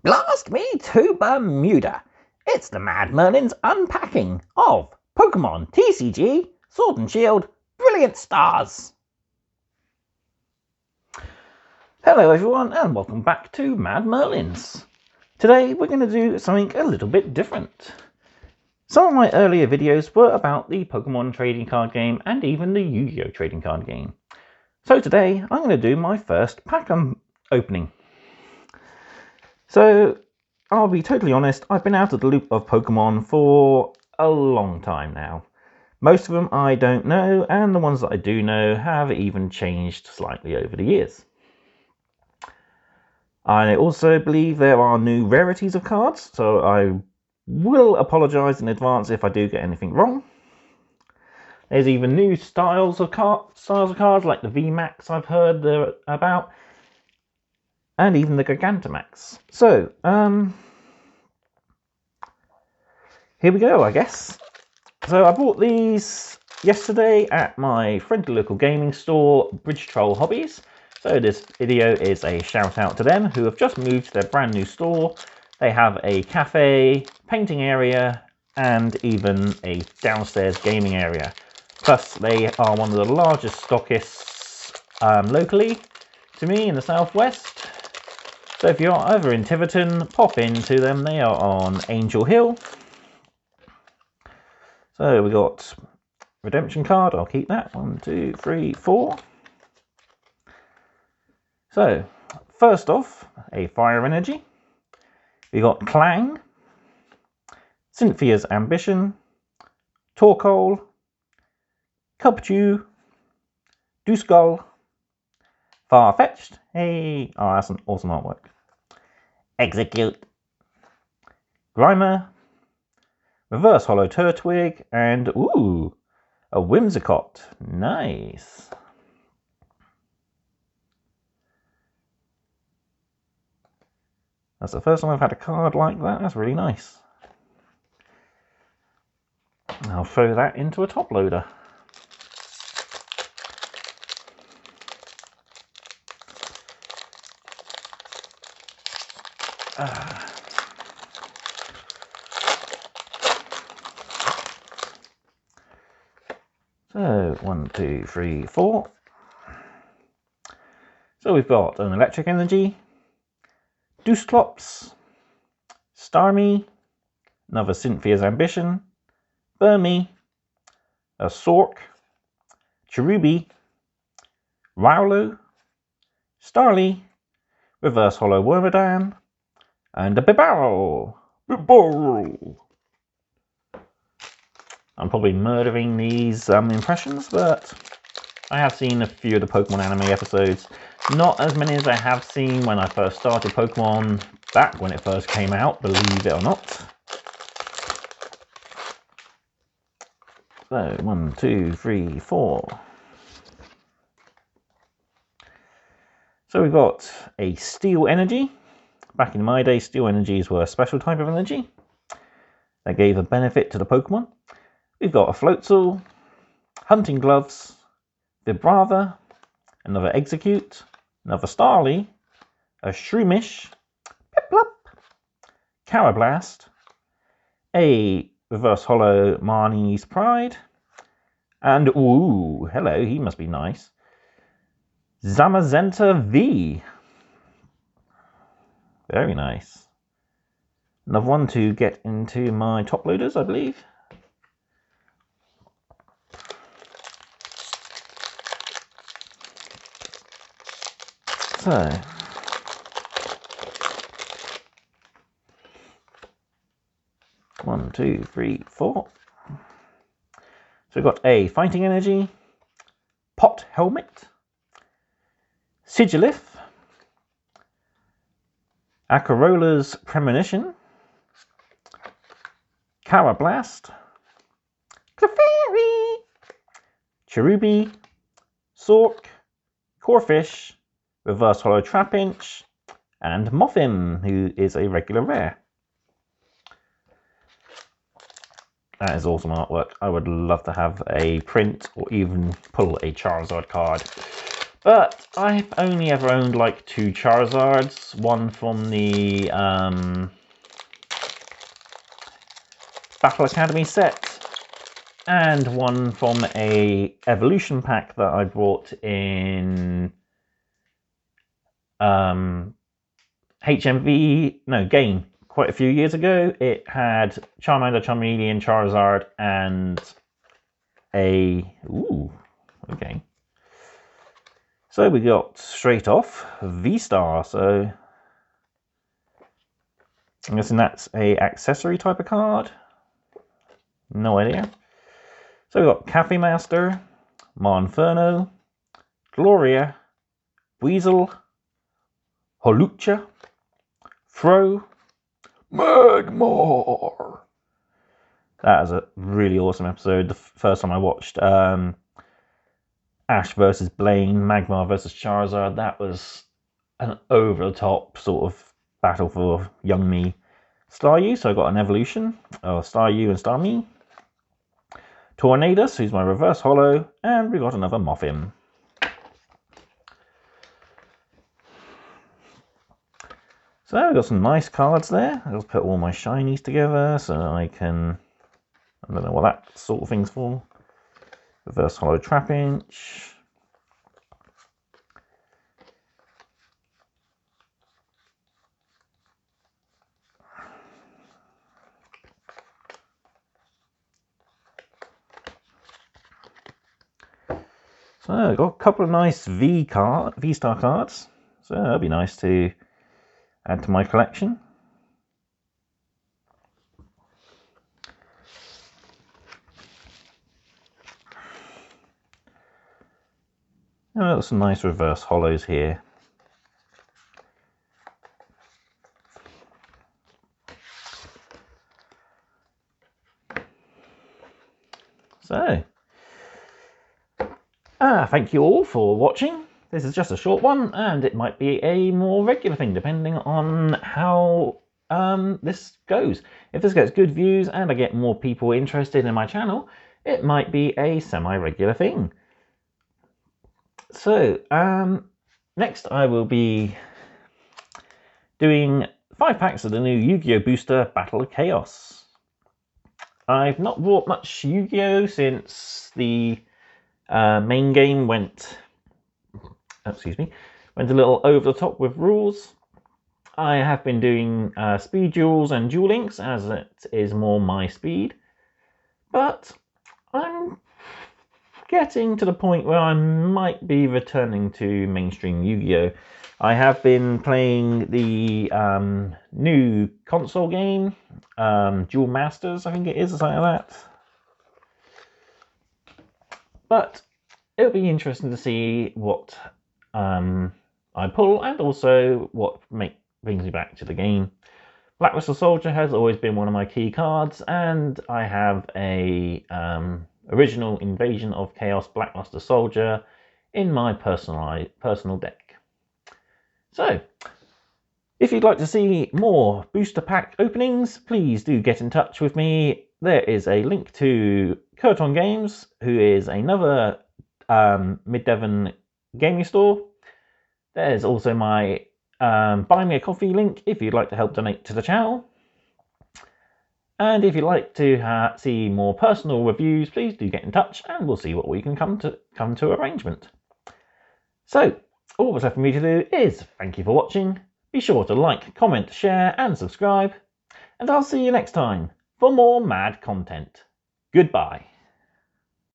Blast me to Bermuda! It's the Mad Merlin's unpacking of Pokemon TCG Sword and Shield Brilliant Stars. Hello everyone and welcome back to Mad Merlin's. Today we're going to do something a little bit different. Some of my earlier videos were about the Pokemon trading card game and even the Yu-Gi-Oh trading card game. So today I'm going to do my first pack opening. So I'll be totally honest, I've been out of the loop of Pokemon for a long time now. Most of them I don't know, and the ones that I do know have even changed slightly over the years. I also believe there are new rarities of cards, so I will apologise in advance if I do get anything wrong. There's even new styles of cards like the VMAX I've heard about, and even the Gigantamax. So, here we go, I guess. So I bought these yesterday at my friendly local gaming store, Bridge Troll Hobbies. So this video is a shout out to them who have just moved to their brand new store. They have a cafe, painting area, and even a downstairs gaming area. Plus they are one of the largest stockists locally to me in the southwest. So if you're over in Tiverton, pop into them. They are on Angel Hill. So we got redemption card, I'll keep that. 1, 2, 3, 4. So first off, a fire energy. We got Clang, Cynthia's Ambition, Torkoal, Cubchoo, Duskull, Farfetch'd. Hey, oh, that's an awesome artwork. Execute, Grimer, Reverse Hollow Turtwig, and ooh, a Whimsicott. Nice. That's the first time I've had a card like that. That's really nice. I'll throw that into a top loader. So 1, 2, 3, 4. So we've got an electric energy, Dusclops, Starmie, another Cynthia's Ambition, Burmy, a Sork, Cherubi, Rowlo, Starly, Reverse Hollow Wormadam, and a Bibarel. I'm probably murdering these impressions, but I have seen a few of the Pokemon anime episodes. Not as many as I have seen when I first started Pokemon, back when it first came out, believe it or not. So, 1, 2, 3, 4. So we've got a Steel Energy. Back in my day, Steel Energies were a special type of energy that gave a benefit to the Pokemon. We've got a Floatzel, Hunting Gloves, Vibrava, another Execute, another Starly, a Shroomish, Piplup, Carablast, a Reverse Hollow Marnie's Pride, and ooh, hello, he must be nice, Zamazenta V. Very nice. Another one to get into my top loaders, I believe. So, one, 2, 3, 4. So we've got a Fighting Energy, Pot Helmet, Sigilif, Acarola's Premonition, Carablast, Clefairy, Cherubi, Sork, Corphish, Reverse Hollow Trapinch, and Mothim, who is a regular rare. That is awesome artwork. I would love to have a print or even pull a Charizard card. But I've only ever owned like 2 Charizards, one from the Battle Academy set, and one from a evolution pack that I bought in game quite a few years ago. It had Charmander, Charmeleon, Charizard, and okay. So we got straight off V-Star, so I'm guessing that's a accessory type of card. No idea. So we got Cafe Master, Monferno, Gloria, Weasel, Holucha, Throw, Magmar. That is a really awesome episode. The first time I watched Ash versus Blaine, Magmar versus Charizard, that was an over-the-top sort of battle for young me. Staryu, so I got an evolution of Staryu and Starmie. Tornadus, who's my reverse holo, and we got another Mothim. So we've got some nice cards there. I'll put all my shinies together so I can, I don't know what that sort of thing's for. Reverse holo Trapinch. So I've got a couple of nice V-Star cards. So that'll be nice to add to my collection. And I've got some nice reverse holos here. So, thank you all for watching. This is just a short one, and it might be a more regular thing depending on how this goes. If this gets good views and I get more people interested in my channel, it might be a semi-regular thing. So, next I will be doing 5 packs of the new Yu-Gi-Oh! Booster Battle of Chaos. I've not bought much Yu-Gi-Oh! Since the main game went a little over the top with rules. I have been doing speed duels and duel links as it is more my speed, but I'm getting to the point where I might be returning to mainstream Yu-Gi-Oh! I have been playing the new console game, Duel Masters, I think it is, or something like that. But it'll be interesting to see what I pull, and also what brings me back to the game. Blackluster Soldier has always been one of my key cards, and I have a original Invasion of Chaos Blackluster Soldier in my personal deck. So, if you'd like to see more booster pack openings, please do get in touch with me. There is a link to Curton Games, who is another Mid-Devon gaming store. There's also my Buy Me a Coffee link if you'd like to help donate to the channel. And if you'd like to see more personal reviews, please do get in touch and we'll see what we can come to arrangement. So, all that's left for me to do is thank you for watching. Be sure to like, comment, share and subscribe. And I'll see you next time for more mad content. Goodbye.